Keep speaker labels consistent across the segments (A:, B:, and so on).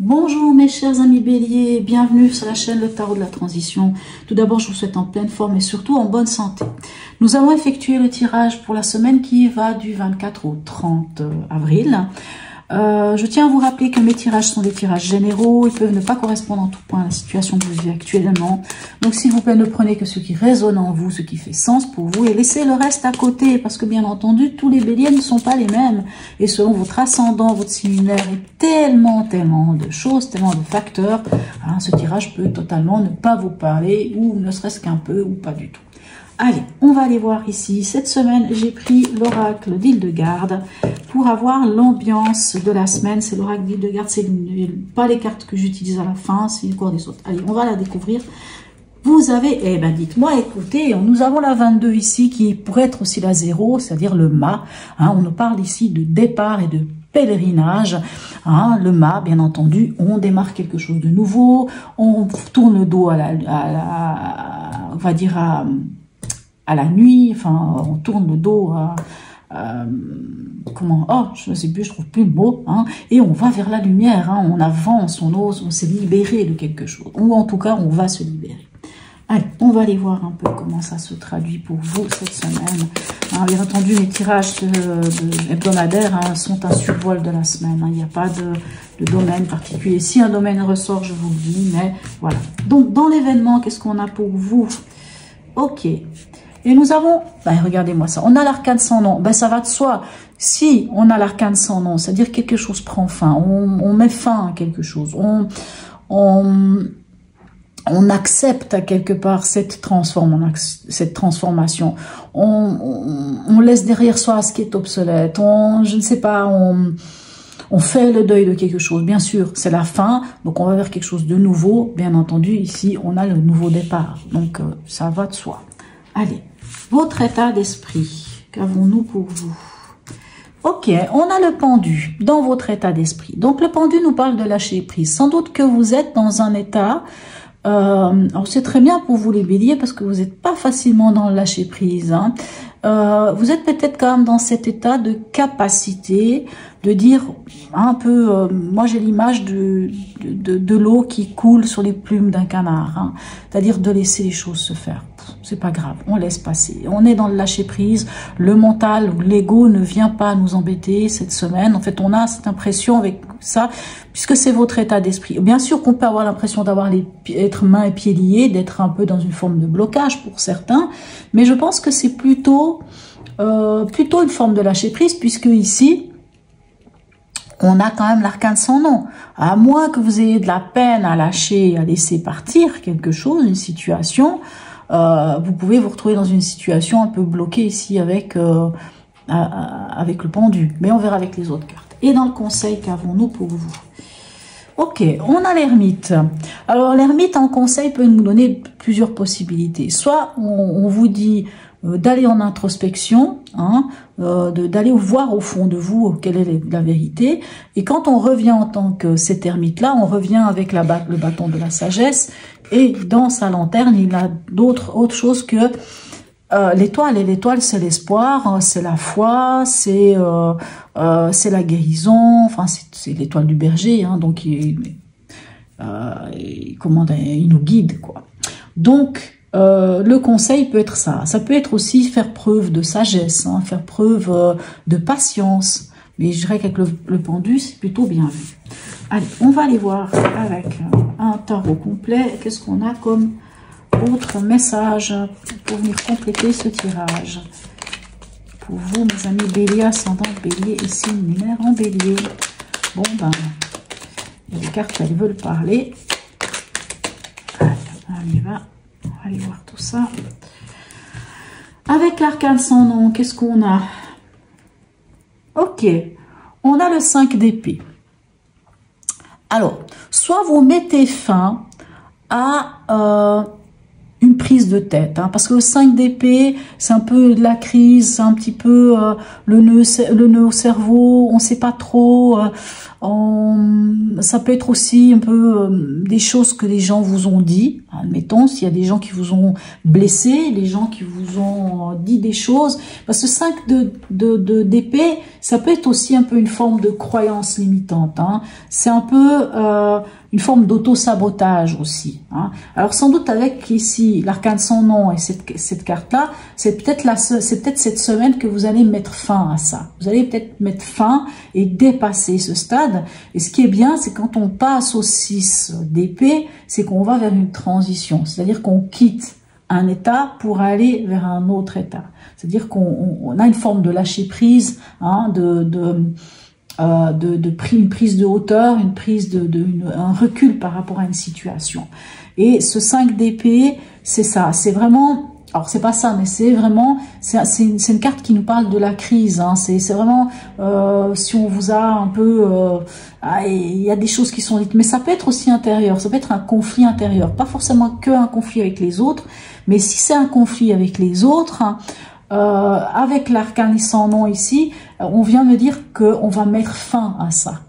A: Bonjour mes chers amis béliers, bienvenue sur la chaîne Le Tarot de la Transition. Tout d'abord, je vous souhaite en pleine forme et surtout en bonne santé. Nous allons effectuer le tirage pour la semaine qui va du 24 au 30 avril. Je tiens à vous rappeler que mes tirages sont des tirages généraux, ils peuvent ne pas correspondre en tout point à la situation que vous vivez actuellement. Donc s'il vous plaît, ne prenez que ce qui résonne en vous, ce qui fait sens pour vous et laissez le reste à côté parce que bien entendu, tous les béliers ne sont pas les mêmes. Et selon votre ascendant, votre signe lunaire et tellement de choses, tellement de facteurs, hein, ce tirage peut totalement ne pas vous parler ou ne serait-ce qu'un peu ou pas du tout. Allez, on va aller voir ici. Cette semaine, j'ai pris l'oracle d'Hildegarde pour avoir l'ambiance de la semaine. C'est l'oracle d'Hildegarde, c'est pas les cartes que j'utilise à la fin, c'est une cour des autres. Allez, on va la découvrir. Vous avez, eh ben dites-moi, écoutez, nous avons la 22 ici qui pourrait être aussi la 0, c'est-à-dire le mât. Hein, on nous parle ici de départ et de pèlerinage. Hein, le mât, bien entendu, on démarre quelque chose de nouveau, on tourne le dos on va dire à la nuit, enfin, on tourne le dos je sais plus, je trouve plus le mot, hein, et on va vers la lumière, hein, on avance, on ose, on s'est libéré de quelque chose, ou en tout cas, on va se libérer. Allez, on va aller voir un peu comment ça se traduit pour vous cette semaine. Hein, bien entendu, les tirages hebdomadaires sont un survol de la semaine, hein, il n'y a pas de domaine particulier. Si un domaine ressort, je vous le dis, mais voilà. Donc, dans l'événement, qu'est-ce qu'on a pour vous? Ok. Et nous avons, regardez-moi ça, on a l'arcane sans nom, ça va de soi. Si on a l'arcane sans nom, c'est-à-dire quelque chose prend fin, on met fin à quelque chose, on accepte à quelque part cette transformation, on laisse derrière soi ce qui est obsolète, je ne sais pas, on fait le deuil de quelque chose. Bien sûr, c'est la fin, donc on va vers quelque chose de nouveau. Bien entendu, ici, on a le nouveau départ, donc ça va de soi. Allez, votre état d'esprit, qu'avons-nous pour vous? Ok, on a le pendu dans votre état d'esprit. Donc, le pendu nous parle de lâcher prise. Sans doute que vous êtes dans un état... alors, c'est très bien pour vous les béliers parce que vous n'êtes pas facilement dans le lâcher prise. Hein. Vous êtes peut-être quand même dans cet état de capacité de dire un peu... moi, j'ai l'image de l'eau qui coule sur les plumes d'un canard. Hein. C'est-à-dire de laisser les choses se faire. C'est pas grave, on laisse passer. On est dans le lâcher prise. Le mental ou l'ego ne vient pas nous embêter cette semaine. En fait, on a cette impression avec ça, puisque c'est votre état d'esprit. Bien sûr qu'on peut avoir l'impression être mains et pieds liés, d'être un peu dans une forme de blocage pour certains, mais je pense que c'est plutôt une forme de lâcher prise, puisque ici, on a quand même l'arcane sans nom. À moins que vous ayez de la peine à lâcher, à laisser partir quelque chose, une situation, vous pouvez vous retrouver dans une situation un peu bloquée ici avec le pendu. Mais on verra avec les autres cartes. Et dans le conseil, qu'avons-nous pour vous? Ok, on a l'ermite. Alors l'ermite en conseil peut nous donner plusieurs possibilités. Soit on vous dit d'aller en introspection, hein, d'aller voir au fond de vous quelle est la vérité. Et quand on revient en tant que cet ermite-là, on revient avec le bâton de la sagesse. Et dans sa lanterne, il a autre chose que l'étoile. Et l'étoile, c'est l'espoir, c'est la foi, c'est la guérison. Enfin, c'est l'étoile du berger, hein, donc il nous guide, quoi. Donc, le conseil peut être ça. Ça peut être aussi faire preuve de sagesse, hein, faire preuve de patience. Mais je dirais qu'avec le pendu, c'est plutôt bien vu. Allez, on va aller voir avec un tarot complet. Qu'est-ce qu'on a comme autre message pour venir compléter ce tirage? Pour vous, mes amis bélier, ascendant bélier et signe lunaire en bélier. Bon, les cartes, elles veulent parler. Allez, on y va. On va aller voir tout ça. Avec l'arcane sans nom, qu'est-ce qu'on a? Ok, on a le 5 d'épée. Alors, soit vous mettez fin à une prise de tête, hein, parce que le 5 d'épée, c'est un peu de la crise, c'est un petit peu le nœud au cerveau, on sait pas trop, ça peut être aussi un peu des choses que les gens vous ont dit, admettons, s'il y a des gens qui vous ont blessé, des gens qui vous ont dit des choses, parce que 5 d'épée, ça peut être aussi un peu une forme de croyance limitante, hein. C'est un peu une forme d'auto-sabotage aussi, hein. Alors sans doute avec ici l'arcane sans nom et cette carte-là, c'est peut-être cette semaine que vous allez mettre fin à ça. Vous allez peut-être mettre fin et dépasser ce stade. Et ce qui est bien, c'est quand on passe au 6 d'épée, c'est qu'on va vers une transition. C'est-à-dire qu'on quitte un état pour aller vers un autre état. C'est-à-dire qu'on a une forme de lâcher prise, hein, une prise de hauteur, un recul par rapport à une situation. Et ce 5 d'épée, c'est ça, c'est vraiment, alors c'est pas ça, mais c'est vraiment, c'est une carte qui nous parle de la crise, hein. C'est vraiment, si on vous a un peu, il y a des choses qui sont dites, mais ça peut être aussi intérieur, ça peut être un conflit intérieur, pas forcément que un conflit avec les autres, mais si c'est un conflit avec les autres, hein, avec l'arcane sans nom ici, on vient me dire qu'on va mettre fin à ça.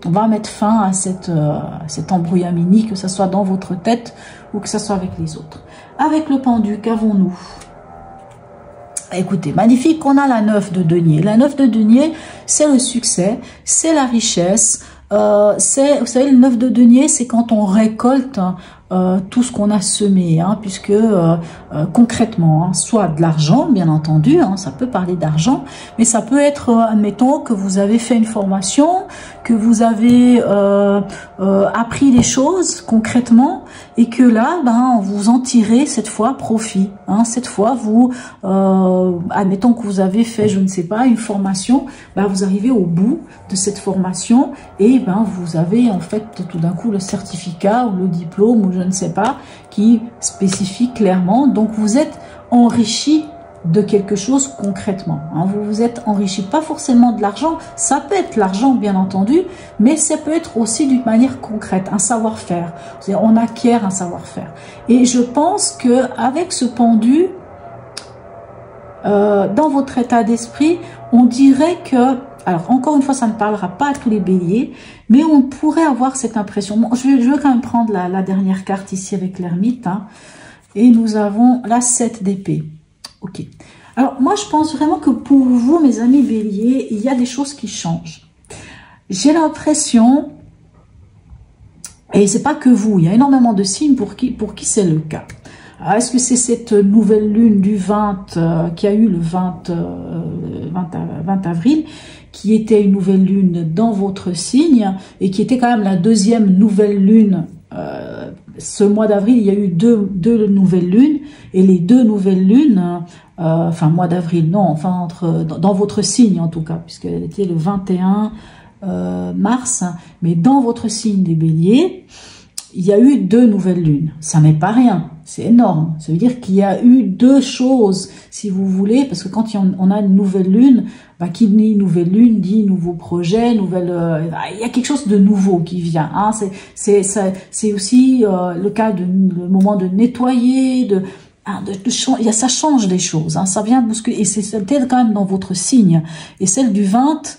A: On va mettre fin à cette embrouillamini, que ce soit dans votre tête ou que ce soit avec les autres. Avec le pendu, qu'avons-nous? Écoutez, magnifique, on a la 9 de denier. La 9 de denier, c'est le succès, c'est la richesse. Vous savez, le 9 de denier, c'est quand on récolte tout ce qu'on a semé, hein, puisque concrètement, hein, soit de l'argent, bien entendu, hein, ça peut parler d'argent, mais ça peut être, admettons, que vous avez fait une formation, que vous avez appris des choses concrètement, et que là, ben, vous en tirez cette fois profit. Hein, cette fois, vous, admettons que vous avez fait, je ne sais pas, une formation, ben, vous arrivez au bout de cette formation et ben, vous avez en fait tout d'un coup le certificat ou le diplôme ou je ne sais pas qui spécifie clairement. Donc vous êtes enrichi de quelque chose concrètement. Hein. Vous vous êtes enrichi, pas forcément de l'argent, ça peut être l'argent bien entendu, mais ça peut être aussi d'une manière concrète, un savoir-faire. On acquiert un savoir-faire. Et je pense que avec ce pendu, dans votre état d'esprit, on dirait que, alors encore une fois, ça ne parlera pas à tous les béliers, mais on pourrait avoir cette impression. Bon, je vais quand même prendre la dernière carte ici avec l'ermite, hein, et nous avons la 7 d'épée. Ok. Alors, moi, je pense vraiment que pour vous, mes amis béliers, il y a des choses qui changent. J'ai l'impression, et c'est pas que vous, il y a énormément de signes pour qui c'est le cas. Est-ce que c'est cette nouvelle lune du 20, qui a eu le 20 avril, qui était une nouvelle lune dans votre signe, et qui était quand même la deuxième nouvelle lune. Ce mois d'avril, il y a eu deux nouvelles lunes, et les deux nouvelles lunes, enfin mois d'avril, non, enfin dans votre signe en tout cas, puisqu'elle était le 21 mars, mais dans votre signe des béliers, il y a eu deux nouvelles lunes. Ça n'est pas rien, c'est énorme. Ça veut dire qu'il y a eu deux choses, si vous voulez, parce que quand on a une nouvelle lune, bah, qui dit nouvelle lune dit nouveau projet, il y a quelque chose de nouveau qui vient. Hein. C'est aussi le cas le moment de nettoyer, ça change des choses. Hein. Ça vient bousculer, et c'était quand même dans votre signe. Et celle du 20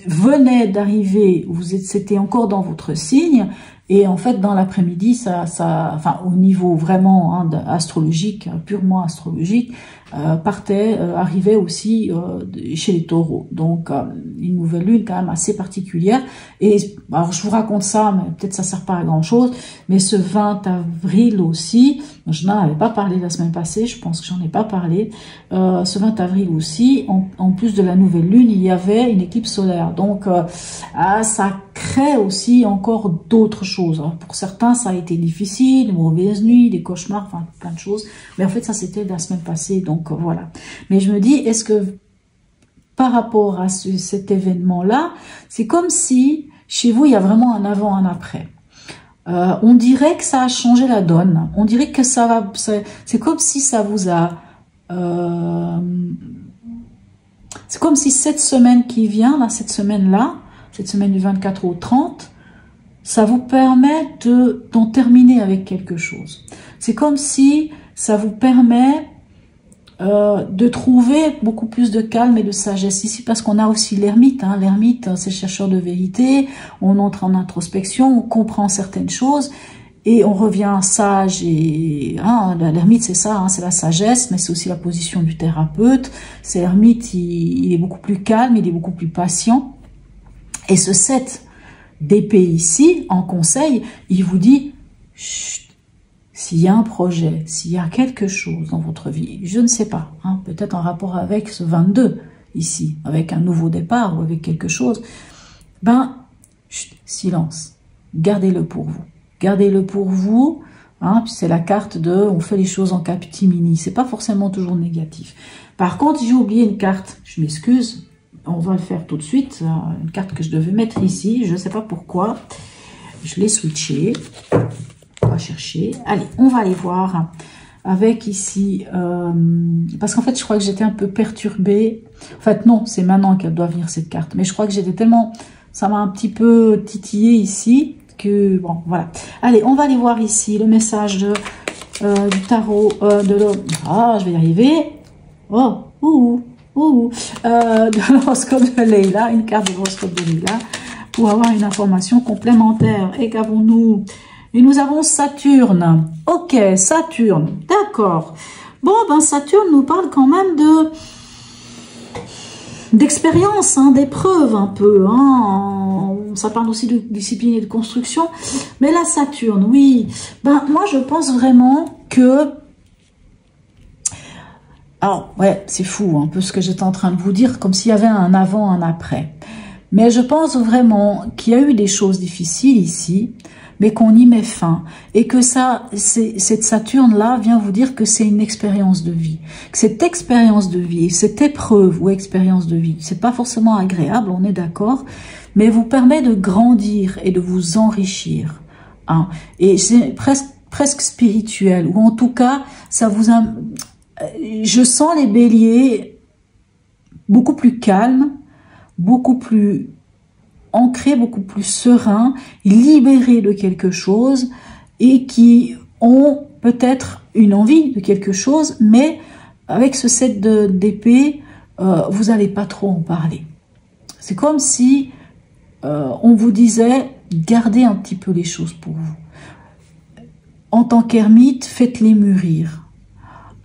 A: venait d'arriver, c'était encore dans votre signe, et en fait dans l'après-midi, enfin au niveau vraiment astrologique, purement astrologique, arrivait aussi chez les taureaux. Donc une nouvelle lune quand même assez particulière. Et alors je vous raconte ça, mais peut-être ça sert pas à grand chose, mais ce 20 avril aussi, je n'en avais pas parlé la semaine passée, je pense que j'en ai pas parlé, ce 20 avril aussi, en plus de la nouvelle lune, il y avait une éclipse solaire. Donc ça crée aussi encore d'autres choses. Alors, pour certains, ça a été difficile, des mauvaises nuits, des cauchemars, enfin plein de choses. Mais en fait, ça c'était la semaine passée, donc voilà. Mais je me dis, est-ce que par rapport à cet événement-là, c'est comme si chez vous, il y a vraiment un avant, un après. On dirait que ça a changé la donne. On dirait que ça va... C'est comme si ça vous a... c'est comme si cette semaine qui vient, là, cette semaine du 24 au 30, ça vous permet d'en terminer avec quelque chose. C'est comme si ça vous permet de trouver beaucoup plus de calme et de sagesse ici, parce qu'on a aussi l'ermite. Hein. L'ermite, c'est le chercheur de vérité, on entre en introspection, on comprend certaines choses, et on revient sage. Et hein, l'ermite, c'est ça, hein, c'est la sagesse, mais c'est aussi la position du thérapeute. C'est l'ermite, il est beaucoup plus calme, il est beaucoup plus patient. Et ce 7 d'épée ici, en conseil, il vous dit, chut, s'il y a un projet, s'il y a quelque chose dans votre vie, je ne sais pas, hein, peut-être en rapport avec ce 22 ici, avec un nouveau départ ou avec quelque chose, ben, chut, silence, gardez-le pour vous. Gardez-le pour vous, hein, c'est la carte de on fait les choses en catimini, c'est pas forcément toujours négatif. Par contre, j'ai oublié une carte, je m'excuse, on va le faire tout de suite, une carte que je devais mettre ici, je ne sais pas pourquoi, je l'ai switché. On va chercher. Allez, on va aller voir avec ici, parce qu'en fait, je crois que j'étais un peu perturbée. En fait, non, c'est maintenant qu'elle doit venir cette carte. Mais je crois que j'étais tellement, ça m'a un petit peu titillé ici, que bon, voilà. Allez, on va aller voir ici le message du tarot, je vais y arriver. Oh, de l'horoscope de Leila, une carte de l'horoscope de Leila, pour avoir une information complémentaire. Et qu'avons-nous? Et nous avons Saturne. Ok, Saturne. D'accord. Bon, ben Saturne nous parle quand même d'expérience, hein, d'épreuve un peu. Hein. Ça parle aussi de discipline et de construction. Mais la Saturne, oui. Ben moi, je pense vraiment que... Alors, ouais, c'est fou, un peu ce que j'étais en train de vous dire, comme s'il y avait un avant, un après. Mais je pense vraiment qu'il y a eu des choses difficiles ici, mais qu'on y met fin. Et que ça, cette Saturne-là vient vous dire que c'est une expérience de vie. Que cette expérience de vie, cette épreuve ou expérience de vie, c'est pas forcément agréable, on est d'accord, mais vous permet de grandir et de vous enrichir. Hein. Et c'est presque spirituel, ou en tout cas, ça vous... Je sens les béliers beaucoup plus calmes, beaucoup plus ancrés, beaucoup plus sereins, libérés de quelque chose et qui ont peut-être une envie de quelque chose, mais avec ce 7 d'épée, vous n'allez pas trop en parler. C'est comme si on vous disait, gardez un petit peu les choses pour vous. En tant qu'ermite, faites-les mûrir.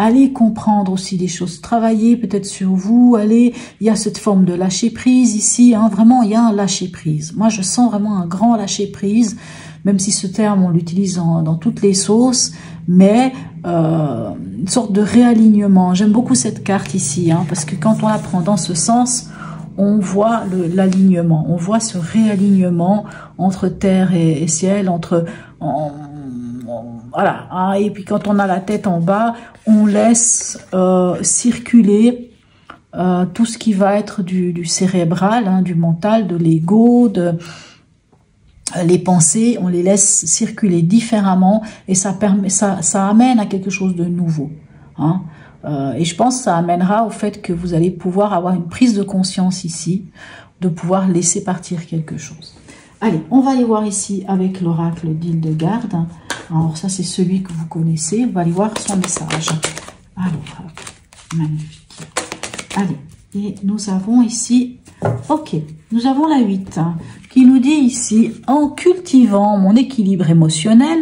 A: Allez comprendre aussi des choses, travaillez peut-être sur vous, il y a cette forme de lâcher prise ici, hein, vraiment il y a un lâcher prise. Moi je sens vraiment un grand lâcher prise, même si ce terme on l'utilise dans toutes les sauces, mais une sorte de réalignement. J'aime beaucoup cette carte ici, hein, parce que quand on la prend dans ce sens, on voit l'alignement, on voit ce réalignement entre terre et ciel, voilà, hein, et puis quand on a la tête en bas, on laisse circuler tout ce qui va être du cérébral, hein, du mental, de l'ego, les pensées, on les laisse circuler différemment et ça amène à quelque chose de nouveau. Hein. Et je pense que ça amènera au fait que vous allez pouvoir avoir une prise de conscience ici, de pouvoir laisser partir quelque chose. Allez, on va aller voir ici avec l'oracle d'Hildegarde. Alors ça, c'est celui que vous connaissez. On va aller voir son message. Alors, magnifique. Allez, et nous avons ici, ok, nous avons la 8 hein, qui nous dit ici, en cultivant mon équilibre émotionnel,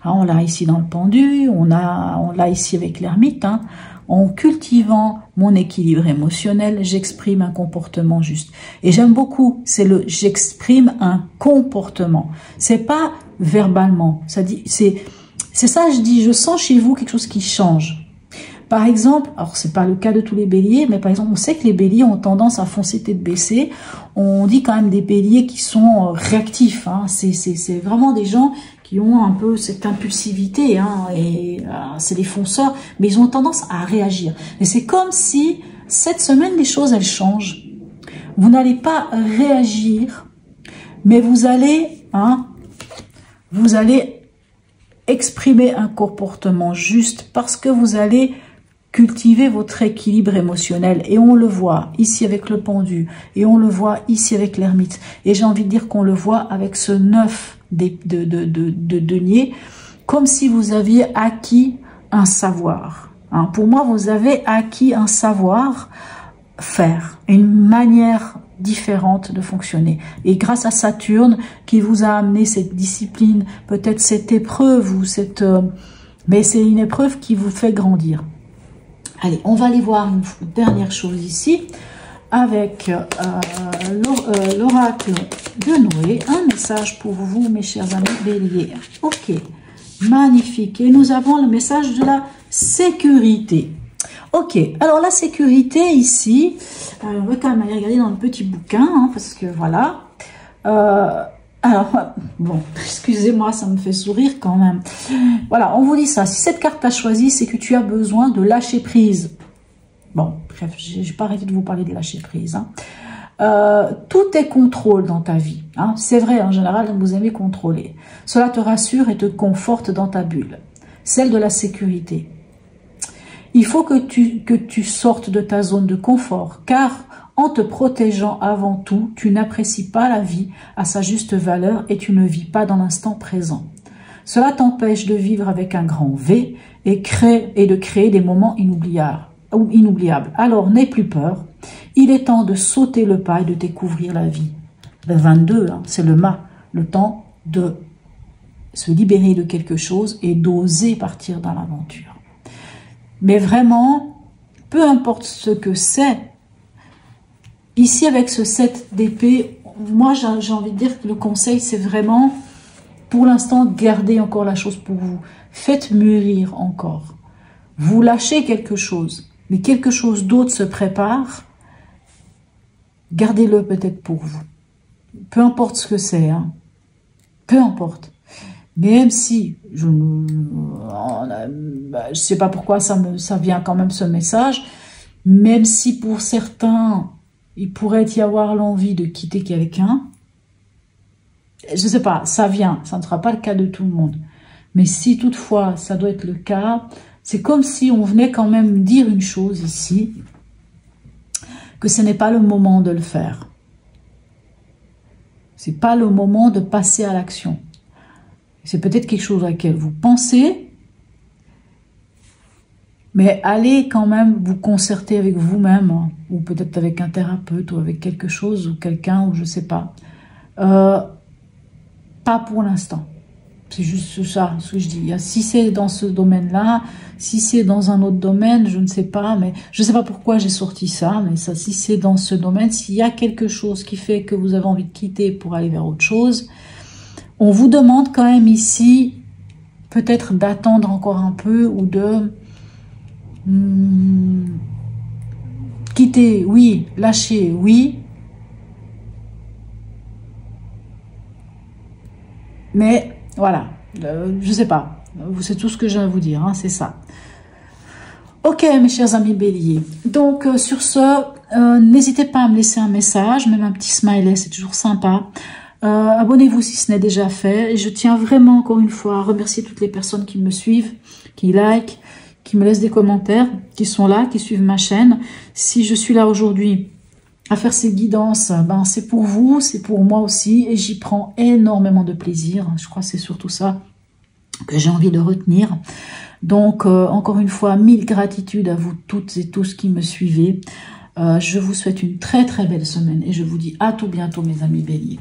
A: hein, on l'a ici dans le pendu, on l'a ici avec l'ermite, hein, en cultivant mon équilibre émotionnel, j'exprime un comportement juste. Et j'aime beaucoup, c'est le j'exprime un comportement. C'est pas verbalement. C'est ça, je dis, je sens chez vous quelque chose qui change. Par exemple, alors c'est pas le cas de tous les béliers, mais par exemple, on sait que les béliers ont tendance à foncer tête baissée. On dit quand même des béliers qui sont réactifs. Hein. C'est vraiment des gens qui ont un peu cette impulsivité, hein, et c'est des fonceurs, mais ils ont tendance à réagir. Et c'est comme si cette semaine, les choses, elles changent. Vous n'allez pas réagir, mais vous allez exprimer un comportement juste parce que vous allez cultivez votre équilibre émotionnel. Et on le voit ici avec le pendu. Et on le voit ici avec l'ermite. Et j'ai envie de dire qu'on le voit avec ce 9 de denier. Comme si vous aviez acquis un savoir. Hein. Pour moi, vous avez acquis un savoir faire. Une manière différente de fonctionner. Et grâce à Saturne qui vous a amené cette discipline, peut-être cette épreuve ou cette... mais c'est une épreuve qui vous fait grandir. Allez, on va aller voir une dernière chose ici avec l'oracle de Noé. Un message pour vous, mes chers amis béliers. Ok, magnifique. Et nous avons le message de la sécurité. Ok, alors la sécurité ici, on va quand même aller regarder dans le petit bouquin, hein, parce que voilà. Alors, bon, excusez-moi, ça me fait sourire quand même. Voilà, on vous dit ça. Si cette carte t'a choisi, c'est que tu as besoin de lâcher prise. Bon, bref, j'ai pas arrêté de vous parler de lâcher prise. Hein. Tout est contrôle dans ta vie. Hein. C'est vrai, en général, vous aimez contrôler. Cela te rassure et te conforte dans ta bulle. Celle de la sécurité. Il faut que tu sortes de ta zone de confort, car en te protégeant avant tout, tu n'apprécies pas la vie à sa juste valeur et tu ne vis pas dans l'instant présent. Cela t'empêche de vivre avec un grand V et de créer des moments inoubliables. Alors n'aie plus peur, il est temps de sauter le pas et de découvrir la vie. Le 22, hein, c'est le mât, le temps de se libérer de quelque chose et d'oser partir dans l'aventure. Mais vraiment, peu importe ce que c'est, ici avec ce 7 d'épée, moi j'ai envie de dire que le conseil c'est vraiment, pour l'instant, gardez encore la chose pour vous. Faites mûrir encore. Vous lâchez quelque chose, mais quelque chose d'autre se prépare, gardez-le peut-être pour vous. Peu importe ce que c'est, hein. Peu importe. Même si, je ne sais pas pourquoi ça vient quand même ce message, même si pour certains, il pourrait y avoir l'envie de quitter quelqu'un, je ne sais pas, ça vient, ça ne sera pas le cas de tout le monde. Mais si toutefois ça doit être le cas, c'est comme si on venait quand même dire une chose ici, que ce n'est pas le moment de le faire. Ce n'est pas le moment de passer à l'action. C'est peut-être quelque chose à laquelle vous pensez, mais allez quand même vous concerter avec vous-même, hein, ou peut-être avec un thérapeute, ou avec quelque chose, ou quelqu'un, ou je ne sais pas. Pas pour l'instant. C'est juste ça, ce que je dis. Si c'est dans ce domaine-là, si c'est dans un autre domaine, je ne sais pas, mais je ne sais pas pourquoi j'ai sorti ça, mais ça, si c'est dans ce domaine, s'il y a quelque chose qui fait que vous avez envie de quitter pour aller vers autre chose, on vous demande quand même ici, peut-être d'attendre encore un peu ou de quitter, oui, lâcher, oui. Mais voilà, je sais pas, c'est tout ce que j'ai à vous dire, hein, c'est ça. Ok, mes chers amis béliers, donc sur ce, n'hésitez pas à me laisser un message, même un petit smiley, c'est toujours sympa. Abonnez-vous si ce n'est déjà fait. Et je tiens vraiment encore une fois à remercier toutes les personnes qui me suivent, qui like, qui me laissent des commentaires, qui sont là, qui suivent ma chaîne. Si je suis là aujourd'hui à faire ces guidances, ben c'est pour vous, c'est pour moi aussi, et j'y prends énormément de plaisir. Je crois que c'est surtout ça que j'ai envie de retenir. Donc encore une fois, mille gratitudes à vous toutes et tous qui me suivez. Je vous souhaite une très très belle semaine et je vous dis à tout bientôt mes amis béliers.